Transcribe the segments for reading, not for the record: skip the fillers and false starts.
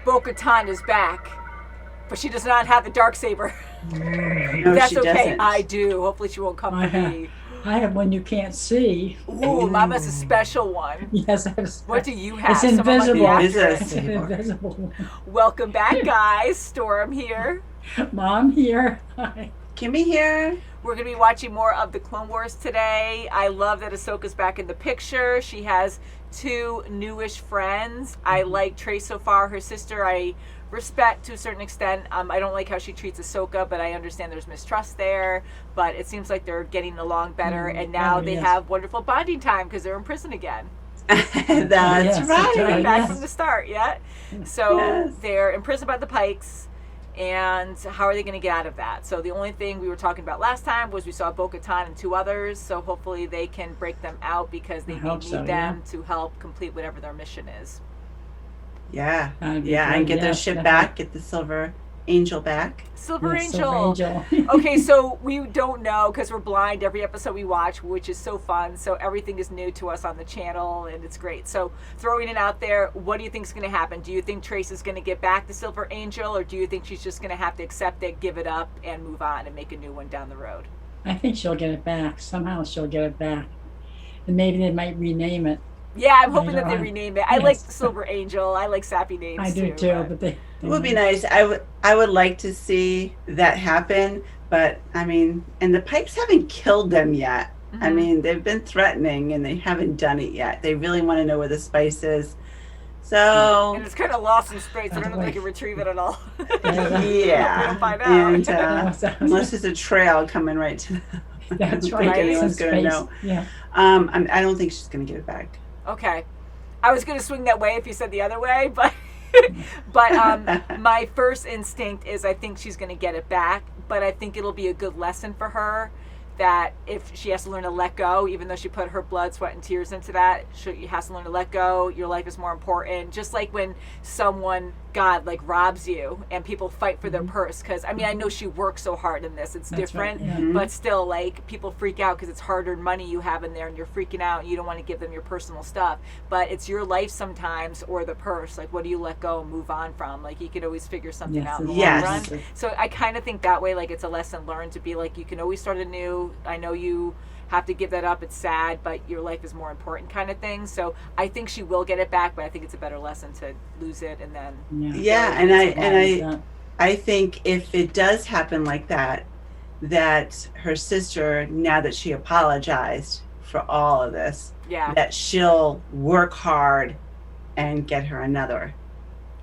Bo-Katan is back, but she does not have the Darksaber. No, That's she okay. doesn't. I do. Hopefully she won't come for me. I have one you can't see. Ooh, Mama's a special one. Yes, I have. What do you have? It's Someone might be invisible. after It's it. It's an invisible one. Welcome back, guys. Storm here. Mom here. Hi. Kimmy here. We're going to be watching more of the Clone Wars today. I love that Ahsoka's back in the picture. She has 2 newish friends. I like Trace so far. Her sister, I respect to a certain extent. I don't like how she treats Ahsoka, but I understand there's mistrust there. But it seems like they're getting along better, and now they have wonderful bonding time because they're in prison again. That's right. Back from the start, yeah? So they're imprisoned by the Pykes. And how are they going to get out of that? So the only thing we were talking about last time was we saw Bo-Katan and 2 others. So hopefully they can break them out because they need them to help complete whatever their mission is. Yeah. And get their ship back, get the Silver Angel back. Silver Angel. Okay, so we don't know because we're blind every episode we watch, which is so fun. So everything is new to us on the channel, and it's great. So throwing it out there, what do you think is going to happen? Do you think Trace is going to get back the Silver Angel, or do you think she's just going to have to accept it, give it up, and move on and make a new one down the road? I think she'll get it back. Somehow she'll get it back. And maybe they might rename it. Yeah, I'm hoping that they rename it. I like the Silver Angel. I like sappy names I do too, but they it would be nice. I would like to see that happen, but I mean, and the Pikes haven't killed them yet. I mean, they've been threatening and they haven't done it yet. They really want to know where the spice is. So and it's kind of lost in space. I don't know if they can retrieve it at all. Yeah. We don't find out. And unless there's a trail coming right to them. That's I don't right. think anyone's going to know. Yeah. I don't think she's going to give it back. Okay. I was going to swing that way if you said the other way, but my first instinct is I think she's going to get it back, but I think it'll be a good lesson for her that if she has to learn to let go, even though she put her blood, sweat, and tears into that, she has to learn to let go. Your life is more important. Just like when someone, God, like robs you and people fight for their purse. Because, I mean, I know she works so hard in this. It's different. Right. But still, like, people freak out because it's hard-earned money you have in there and you're freaking out and you don't want to give them your personal stuff. But it's your life sometimes or the purse. Like, what do you let go and move on from? Like, you can always figure something out in the long run. So I kind of think that way, like, it's a lesson learned to be like, you can always start anew. I know you have to give that up. It's sad, but your life is more important kind of thing. So I think she will get it back, but I think it's a better lesson to lose it and then. Yeah, I think if it does happen like that, that her sister, now that she apologized for all of this, that she'll work hard and get her another.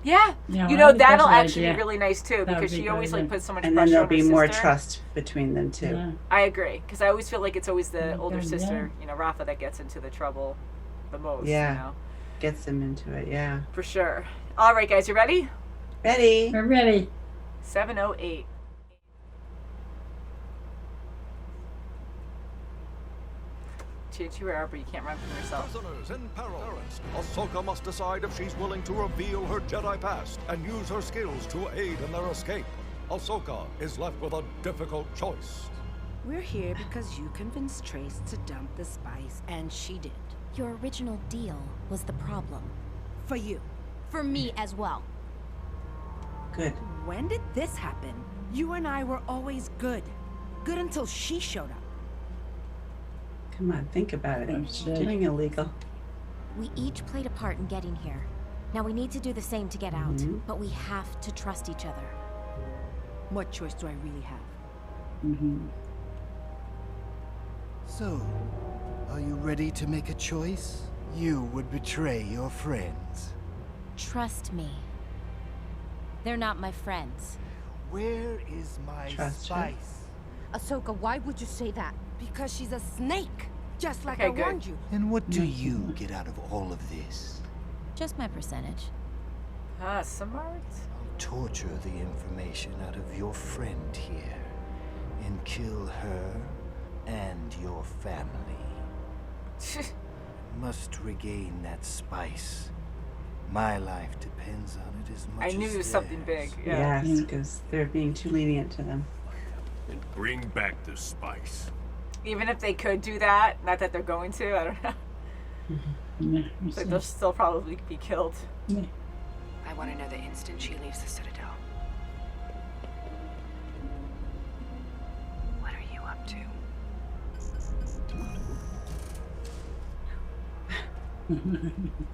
Yeah, you know, that'll actually be really nice too, because she always like puts so much pressure on her sister. And then there'll be more trust between them too. Yeah. I agree, because I always feel like it's always the older sister, you know, Rafa, that gets into the trouble the most. Yeah, you know? Gets them into it. Yeah, for sure. All right, guys, you ready? Ready. We're ready. 7:08. You are, but you can't run from yourself. Prisoners in peril. Ahsoka must decide if she's willing to reveal her Jedi past and use her skills to aid in their escape. Ahsoka is left with a difficult choice. We're here because you convinced Trace to dump the spice, and she did. Your original deal was the problem. For you. For me as well. Good. When did this happen? You and I were always good. Good until she showed up. Come on, think about it. It's doing illegal. We each played a part in getting here. Now we need to do the same to get out, but we have to trust each other. What choice do I really have? So, are you ready to make a choice? You would betray your friends. Trust me. They're not my friends. Where is my spice? Ahsoka, why would you say that? Because she's a snake, just like I warned you. And what do you get out of all of this? Just my percentage. Ah, smart. I'll torture the information out of your friend here and kill her and your family. Must regain that spice. My life depends on it as much as I knew it was something big. Yeah. Yes, because they're being too lenient to them. And bring back the spice. Even if they could do that, not that they're going to, I don't know. Like they'll still probably be killed. I I want to know the instant she leaves the Citadel. What are you up to?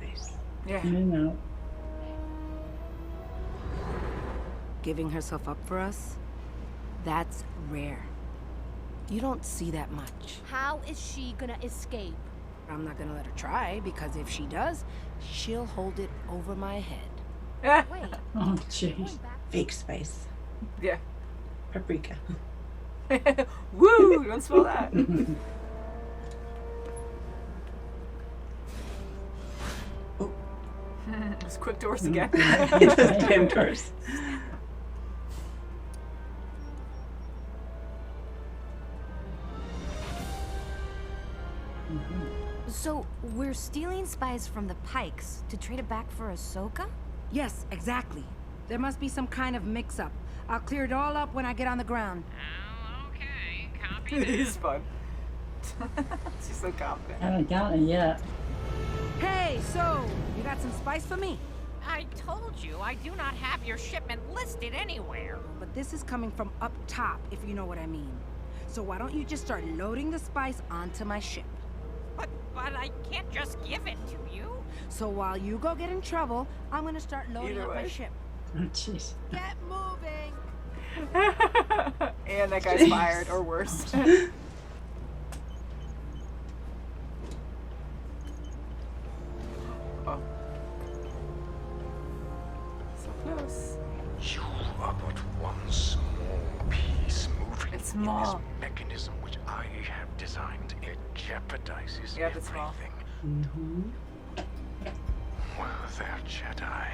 Nice. Yeah. I know. Giving herself up for us? That's rare. You don't see that much. How is she gonna escape? I'm not gonna let her try, because if she does, she'll hold it over my head. Wait. Oh, jeez. Going back. Fake spice. Yeah. Paprika. Woo! Don't spell that. Oh. Those quick doors again. Those damn doors. So, we're stealing spies from the Pykes to trade it back for Ahsoka? Yes, exactly. There must be some kind of mix-up. I'll clear it all up when I get on the ground. Okay, copy He's fun. She's so confident. I haven't gotten it yet. Hey, so, you got some spice for me? I told you I do not have your shipment listed anywhere. But this is coming from up top, if you know what I mean. So why don't you just start loading the spice onto my ship? But I can't just give it to you. So while you go get in trouble, I'm gonna start loading Either up my way. ship. Oh, jeez. Get moving! And that guy's fired, or worse. Oh. So close. You are but one small piece moving It's in small. this mechanism which I have designed. It jeopardizes Yeah, it's small. everything. Mm-hmm. Well, they're Jedi.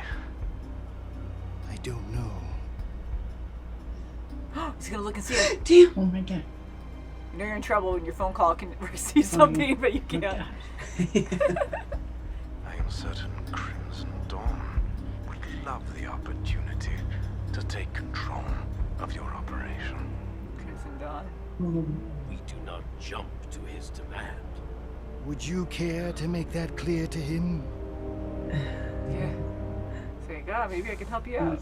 I don't know. He's gonna look and see it. Damn. Oh my god. You know you're in trouble when your phone call can receive something, but you Oh, can't. God. I am certain Crimson Dawn would love the opportunity to take control of your operation. Crimson Dawn. We do not jump to his demand. Would you care to make that clear to him? Yeah. So God, maybe I can help you out.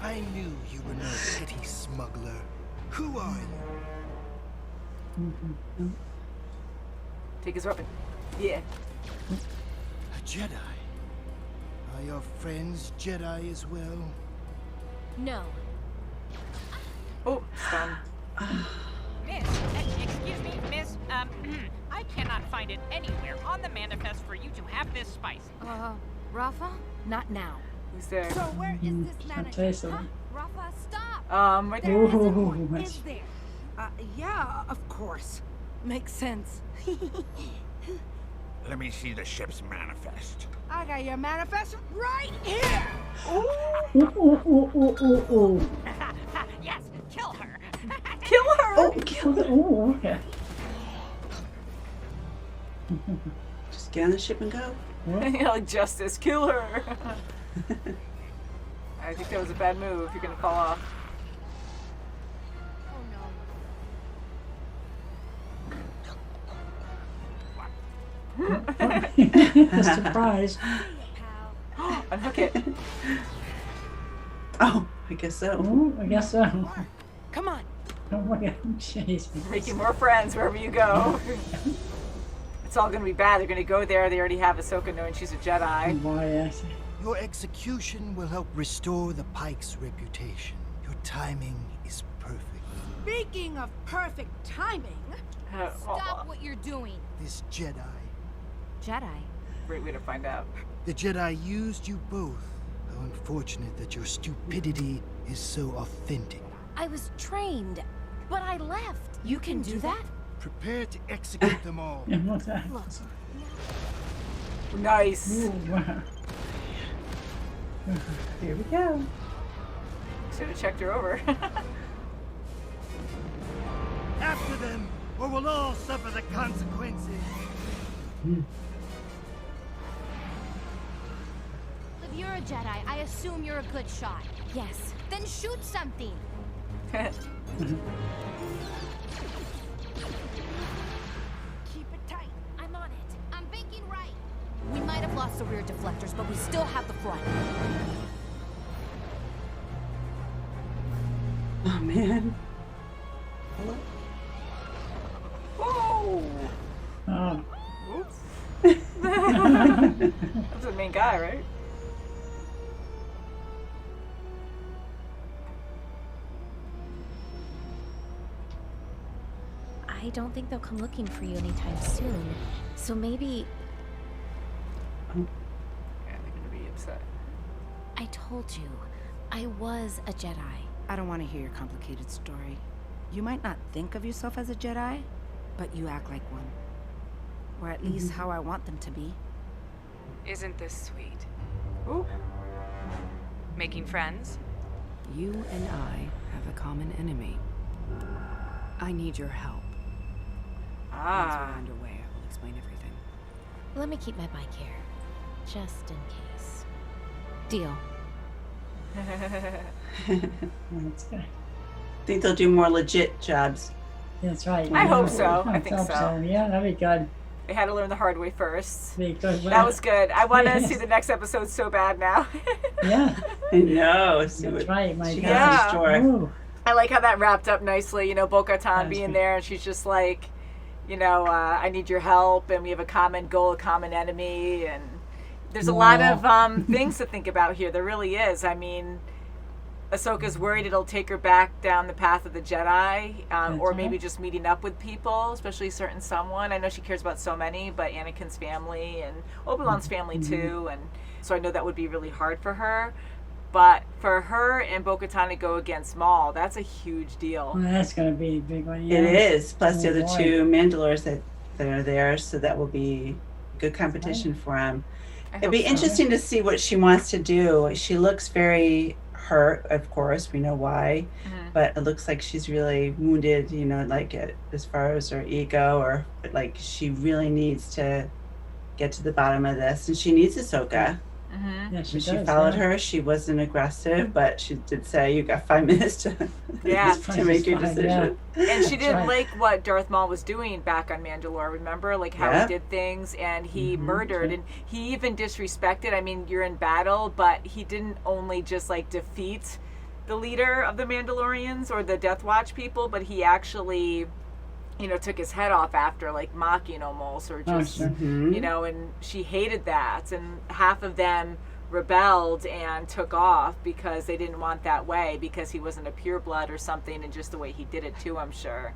I knew you were no petty smuggler. Who are you? Take his weapon. Yeah. A Jedi. Are your friends Jedi as well? No. Oh, stun. Miss, excuse me, miss, I cannot find it anywhere on the manifest for you to have this spice. Rafa? Not now. Who's there? So where is this Can't manager? say so. Rafa, stop! Right There there. isn't Ooh, one, that's- is there? Yeah, of course. Makes sense. Let me see the ship's manifest. I got your manifest right here! Ooh. Yes, kill her. Kill her! Oh, kill it. Oh, okay. Just get on the ship and go. Like justice, kill her. I think that was a bad move. You're gonna fall off. Surprise. Unhook it. Oh, I guess so. Oh, I guess so. Come on. Oh my god, jeez. Making more friends wherever you go. It's all gonna be bad. They're gonna go there. They already have Ahsoka knowing she's a Jedi. Boy, yes. Your execution will help restore the Pyke's reputation. Your timing is perfect. Speaking of perfect timing, Stop what you're doing. This Jedi, Jedi? Great way to find out. the Jedi used you both. How unfortunate that your stupidity is so authentic. I was trained, but I left. You can do that? Prepare to execute them all. And what's that? Look, Nice. Ooh, wow. Here we go. Should have checked her over. After them, or we'll all suffer the consequences. if you're a Jedi, I assume you're a good shot. Yes. Then shoot something. turret deflectors, but we still have the front. Oh, man. Whoa! Oh. Oops. That's the main guy, right? I don't think they'll come looking for you anytime soon. So maybe... Yeah, they're gonna be upset. I told you, I was a Jedi. I don't want to hear your complicated story. You might not think of yourself as a Jedi, but you act like one. Or at least how I want them to be. Isn't this sweet? Ooh. Making friends? You and I have a common enemy. I need your help. Once we're underway, I will explain everything. Let me keep my bike here, just in case. Deal. That's good. Think they'll do more legit jobs. That's right. I hope so. I think hope so. Yeah, that'd be good. They had to learn the hard way first. Be good. That was good. I want to see the next episode so bad now. Yeah. I know. See That's what right. My she God. has in store. Ooh. I like how that wrapped up nicely. You know, Bo-Katan That's being good. there, and she's just like, you know, I need your help, and we have a common goal, a common enemy, and there's a lot of things to think about here. There really is. I mean, Ahsoka's worried it'll take her back down the path of the Jedi, or maybe just meeting up with people, especially certain someone. I know she cares about so many, but Anakin's family and Obi-Wan's family too, and so I know that would be really hard for her. But for her and Bo-Katan to go against Maul, that's a huge deal. Well, that's going to be a big one. Yeah. It is. Plus the other boy. two Mandalores that are there, so that will be good competition for him. It'd be interesting to see what she wants to do. She looks very hurt, of course. We know why. But it looks like she's really wounded, you know, like as far as her ego, or like she really needs to get to the bottom of this. And she needs Ahsoka. Yeah, When she followed her, she wasn't aggressive, but she did say, you got 5 minutes to make your decision. And she didn't like what Darth Maul was doing back on Mandalore, remember? Like how he did things, and he murdered, and he even disrespected. I mean, you're in battle, but he didn't only just like defeat the leader of the Mandalorians or the Death Watch people, but he actually, you know, took his head off after, like mocking almost, or just, you know, and she hated that. And half of them rebelled and took off because they didn't want that way, because he wasn't a pureblood or something, and just the way he did it too, I'm sure.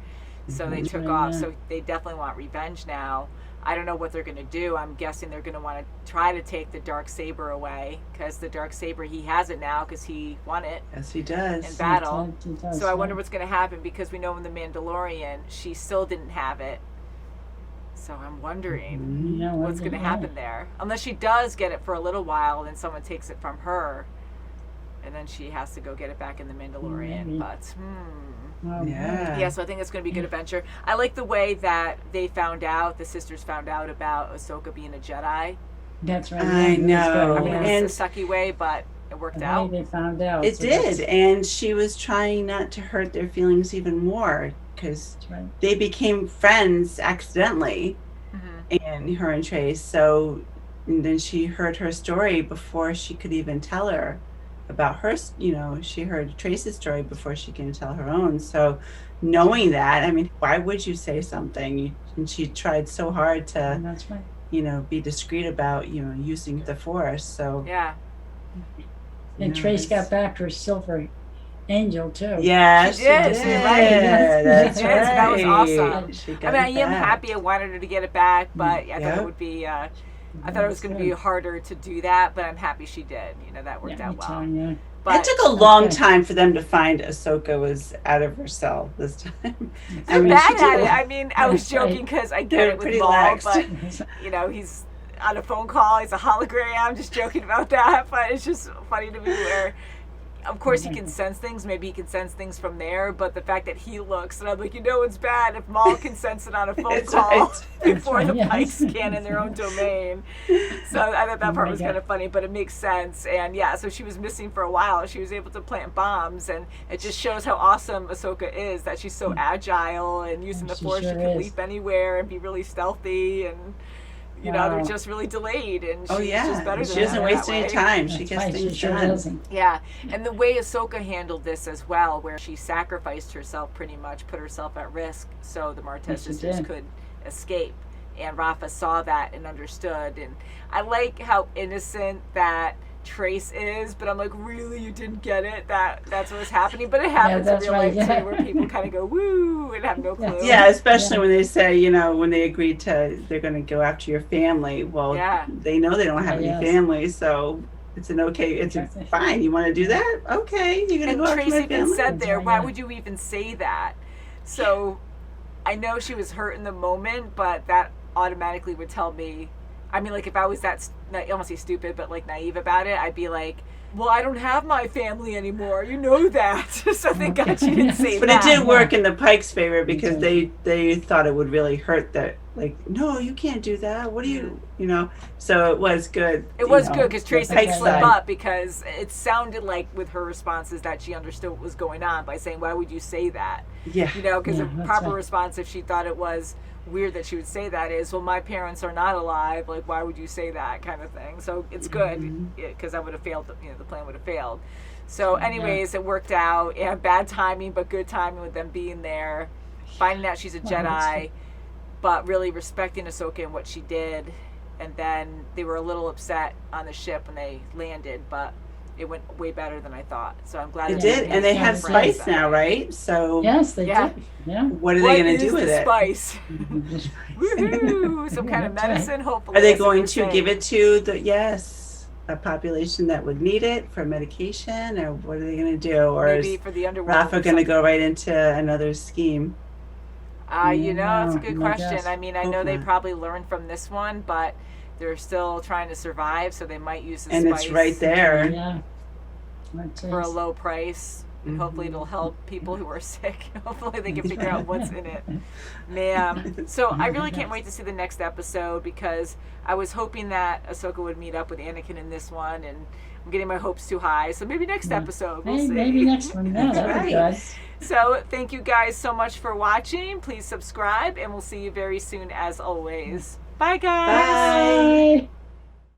So they took off. So they definitely want revenge now. I don't know what they're going to do. I'm guessing they're going to want to try to take the dark saber away, because the dark saber, he has it now because he won it. Yes, he does. In battle. He does, So I wonder what's going to happen, because we know in The Mandalorian, she still didn't have it. So I'm wondering what's going to happen there. Unless she does get it for a little while, and then someone takes it from her, and then she has to go get it back in The Mandalorian. But, yeah, so I think it's going to be a good adventure. I like the way that they found out, the sisters found out about Ahsoka being a Jedi. That's right. I know. I mean, And it's a sucky way, but it worked out. They found out. It so did, and she was trying not to hurt their feelings even more, because they became friends accidentally, and her and Trace. So, and then she heard her story before she could even tell her about her. You know, she heard Trace's story before she can tell her own. So, knowing that, I mean, why would you say something? And she tried so hard to, that's right, you know, be discreet about, you know, using the Force. So yeah. And Trace got back her silver angel too. Yeah, she did. That's Yes, right. that was awesome. She I got mean, I it am back. happy. I wanted her to get it back, but I thought it would be. I thought it was going to be harder to do that, but I'm happy she did. You know, that worked out well. But it took a long time for them to find Ahsoka was out of her cell this time. They're bad at it. I mean, I was joking because I get They're it with pretty Maul, lax. but you know, he's on a phone call. He's a hologram. I'm just joking about that, but it's just funny to me where, of course, he can sense things. Maybe he can sense things from there, but the fact that he looks, and I'm like, you know, it's bad if Maul can sense it on a phone call before the Pikes can in their own domain. So I thought that part was kind of funny, but it makes sense. And yeah, so she was missing for a while. She was able to plant bombs, and it just shows how awesome Ahsoka is, that she's so agile and using the Force. She can leap anywhere and be really stealthy, and You know, they're just really delayed, and she's just better than she doesn't waste any time. She gets things done. Yeah, and the way Ahsoka handled this as well, where she sacrificed herself pretty much, put herself at risk so the Martez sisters could escape. And Rafa saw that and understood. And I like how innocent that Trace is, but I'm like, really, you didn't get it? That's what was happening? But it happens in real life too, where people kind of go, woo, and have no clue. Yeah, especially when they say, you know, when they agreed to, they're going to go after your family. Well, they know they don't have any family, so it's fine. You want to do that? Okay, you're going to go after my family. And Trace even said there, why would you even say that? So I know she was hurt in the moment, but that automatically would tell me, I mean, like, if I was that, I almost say stupid, but like naive about it, I'd be like, well, I don't have my family anymore. You know that. So thank God she didn't say that. But it did work in the Pyke's favor because they thought it would really hurt that, like, no, you can't do that. What do you know? So it was good. It was good because Tracy did slip up because it sounded like with her responses that she understood what was going on by saying, why would you say that? Yeah. You know, because a proper response, if she thought it was weird that she would say that, is, well, my parents are not alive, like, why would you say that, kind of thing. So it's good because I would have failed, you know, the plan would have failed. So anyways, it worked out. Yeah, bad timing, but good timing with them being there, finding out she's a Jedi, but really respecting Ahsoka and what she did. And then they were a little upset on the ship when they landed, but it went way better than I thought. So I'm glad it did. And they have spice now, right? So yes, they did. Yeah. What are they going to do with it? Spice. Woohoo! Some kind of medicine, hopefully. Are they going to give it to a population that would need it for medication, or what are they going to do? Or maybe is for the underworld? Rafa going to go right into another scheme? You know, that's a good question. I mean, I know they probably learned from this one, but they're still trying to survive, so they might use the spice. And it's right there. Yeah. For a low price. And hopefully it'll help people who are sick. Hopefully they can figure out what's in it. Man. So I really can't wait to see the next episode because I was hoping that Ahsoka would meet up with Anakin in this one, and I'm getting my hopes too high. So maybe next episode. We'll see. Maybe next one. Yeah, that'd be good. So thank you guys so much for watching. Please subscribe, and we'll see you very soon as always. Bye, guys. Bye.